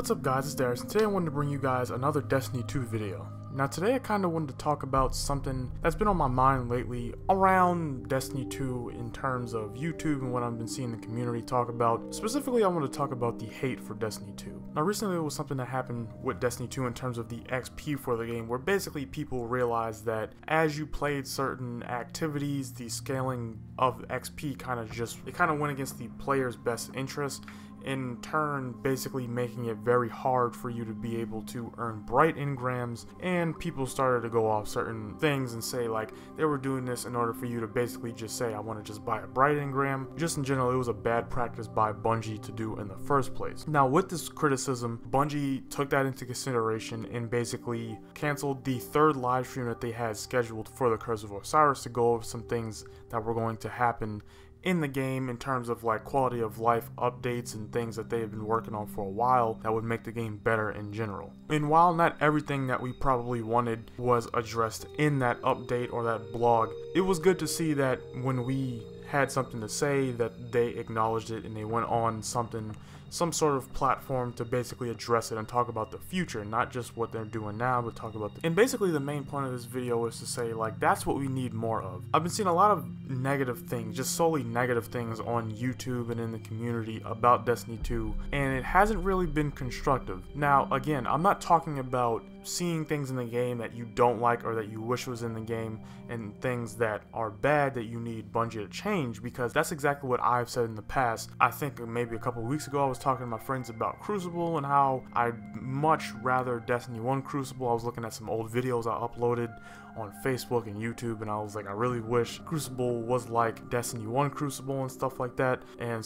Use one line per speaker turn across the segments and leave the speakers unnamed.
What's up guys, it's Darius, and today I wanted to bring you guys another Destiny 2 video. Now today I kind of wanted to talk about something that's been on my mind lately around Destiny 2 in terms of YouTube and what I've been seeing the community talk about. Specifically, I want to talk about the hate for Destiny 2. Now recently there was something that happened with Destiny 2 in terms of the XP for the game, where basically people realized that as you played certain activities, the scaling of XP kind of went against the player's best interest, in turn basically making it very hard for you to be able to earn bright engrams. And people started to go off certain things and say like they were doing this in order for you to basically just say, I want to just buy a bright engram. Just in general, it was a bad practice by Bungie to do in the first place. Now with this criticism, Bungie took that into consideration and basically canceled the third live stream that they had scheduled for the Curse of Osiris to go over some things that were going to happen in the game in terms of like quality of life updates and things that they have been working on for a while that would make the game better in general. And while not everything that we probably wanted was addressed in that update or that blog, it was good to see that when we had something to say that they acknowledged it and they went on some sort of platform to basically address it and talk about the future, not just what they're doing now, but talk about and basically the main point of this video is to say like that's what we need more of. I've been seeing a lot of negative things, just solely negative things on YouTube and in the community about Destiny 2, and it hasn't really been constructive. Now again, I'm not talking about seeing things in the game that you don't like or that you wish was in the game and things that are bad that you need Bungie to change, because that's exactly what I've said in the past. I think maybe a couple weeks ago I was talking to my friends about Crucible and how I'd much rather Destiny 1 Crucible. I was looking at some old videos I uploaded on Facebook and YouTube, and I was like, I really wish Crucible was like Destiny 1 Crucible and stuff like that, and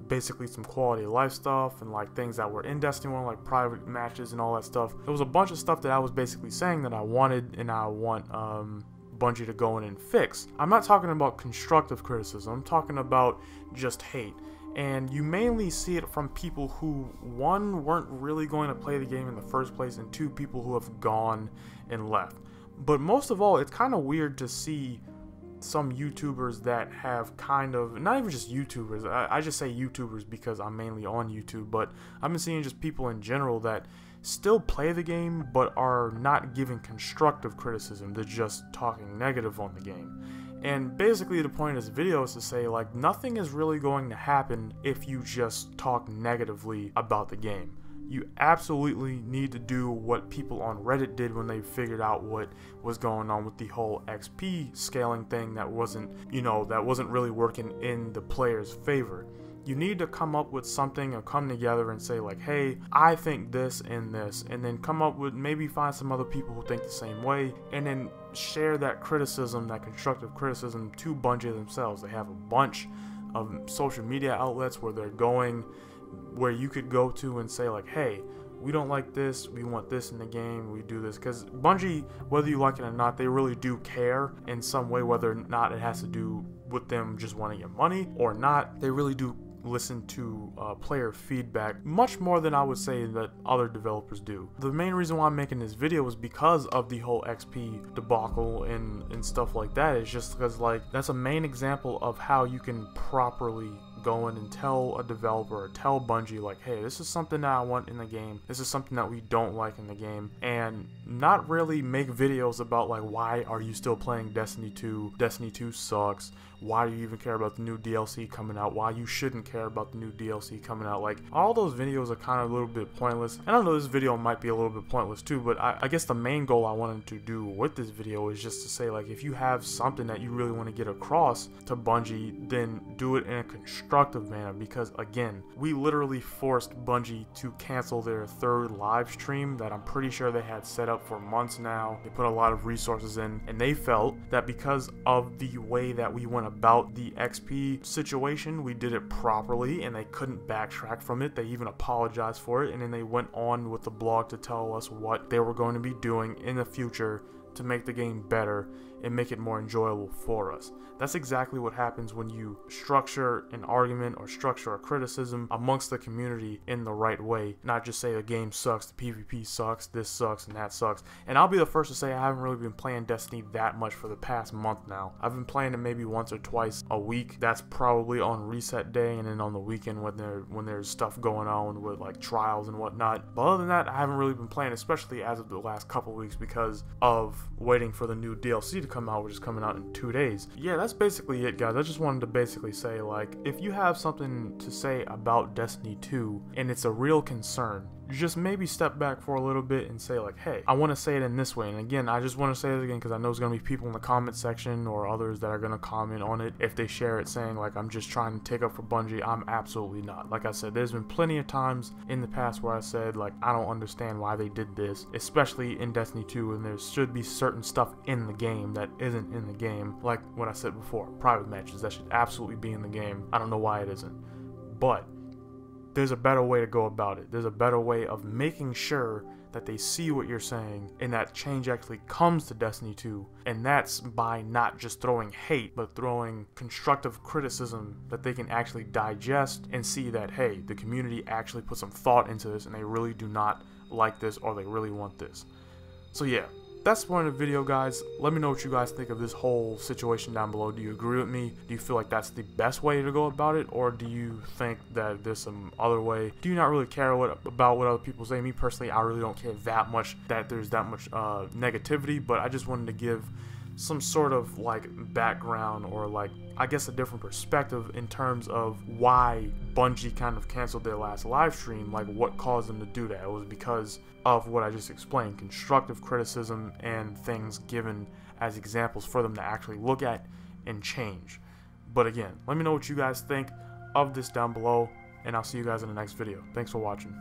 basically some quality of life stuff and like things that were in Destiny 1, like private matches and all that stuff. There was a bunch of stuff that I was basically saying that I wanted and I want Bungie to go in and fix. I'm not talking about constructive criticism, I'm talking about just hate. And you mainly see it from people who, one, weren't really going to play the game in the first place, and two, people who have gone and left. But most of all, it's kind of weird to see some YouTubers that have kind of, not even just YouTubers, I just say YouTubers because I'm mainly on YouTube, but I've been seeing just people in general that still play the game but are not giving constructive criticism, they're just talking negative on the game. And basically the point of this video is to say like nothing is really going to happen if you just talk negatively about the game. You absolutely need to do what people on Reddit did when they figured out what was going on with the whole XP scaling thing that wasn't really working in the player's favor. You need to come up with something or come together and say like, hey, I think this and this, and then come up with, maybe find some other people who think the same way, and then share that criticism, that constructive criticism, to Bungie themselves. They have a bunch of social media outlets where where you could go to and say like, hey, we don't like this, we want this in the game, we do this. Because Bungie, whether you like it or not, they really do care in some way, whether or not it has to do with them just wanting your money or not. They really do listen to player feedback much more than I would say that other developers do. The main reason why I'm making this video is because of the whole XP debacle and stuff like that. It's just because like that's a main example of how you can properly go in and tell a developer or tell Bungie like, hey, this is something that I want in the game, this is something that we don't like in the game, and not really make videos about like, why are you still playing Destiny 2, Destiny 2 sucks, why do you even care about the new DLC coming out, why you shouldn't care about the new DLC coming out. Like, all those videos are kind of a little bit pointless, and I know this video might be a little bit pointless too, but I guess the main goal I wanted to do with this video is just to say like, if you have something that you really want to get across to Bungie, then do it in a constructive manner, because again, we literally forced Bungie to cancel their third live stream that I'm pretty sure they had set up for months now. They put a lot of resources in, and they felt that because of the way that we went about the XP situation, we did it properly, and they couldn't backtrack from it. They even apologized for it, and then they went on with the blog to tell us what they were going to be doing in the future to make the game better and make it more enjoyable for us. That's exactly what happens when you structure an argument or structure a criticism amongst the community in the right way, not just say the game sucks, the PvP sucks, this sucks, and that sucks. And I'll be the first to say I haven't really been playing Destiny that much for the past month now. I've been playing it maybe once or twice a week. That's probably on reset day and then on the weekend when there's stuff going on with like trials and whatnot. But other than that, I haven't really been playing, especially as of the last couple weeks, because of waiting for the new DLC to come out, which is coming out in 2 days. Yeah, that's basically it, guys. I just wanted to basically say, like, if you have something to say about Destiny 2 and it's a real concern, you just maybe step back for a little bit and say, like, hey, I want to say it in this way. And again, I just want to say it again because I know there's going to be people in the comment section or others that are going to comment on it if they share it saying, like, I'm just trying to take up for Bungie. I'm absolutely not. Like I said, there's been plenty of times in the past where I said, like, I don't understand why they did this, especially in Destiny 2, and there should be certain stuff in the game that isn't in the game. Like what I said before, private matches, that should absolutely be in the game. I don't know why it isn't. But there's a better way to go about it. There's a better way of making sure that they see what you're saying and that change actually comes to Destiny 2. And that's by not just throwing hate, but throwing constructive criticism that they can actually digest and see that, hey, the community actually put some thought into this and they really do not like this or they really want this. So yeah, that's the point of the video, guys. Let me know what you guys think of this whole situation down below. Do you agree with me? Do you feel like that's the best way to go about it? Or do you think that there's some other way? Do you not really care about what other people say? Me personally, I really don't care that much that there's that much negativity, but I just wanted to give some sort of like background or like, I guess, a different perspective in terms of why Bungie kind of canceled their last live stream, like what caused them to do that. It was because of what I just explained, constructive criticism and things given as examples for them to actually look at and change. But again, let me know what you guys think of this down below, and I'll see you guys in the next video. Thanks for watching.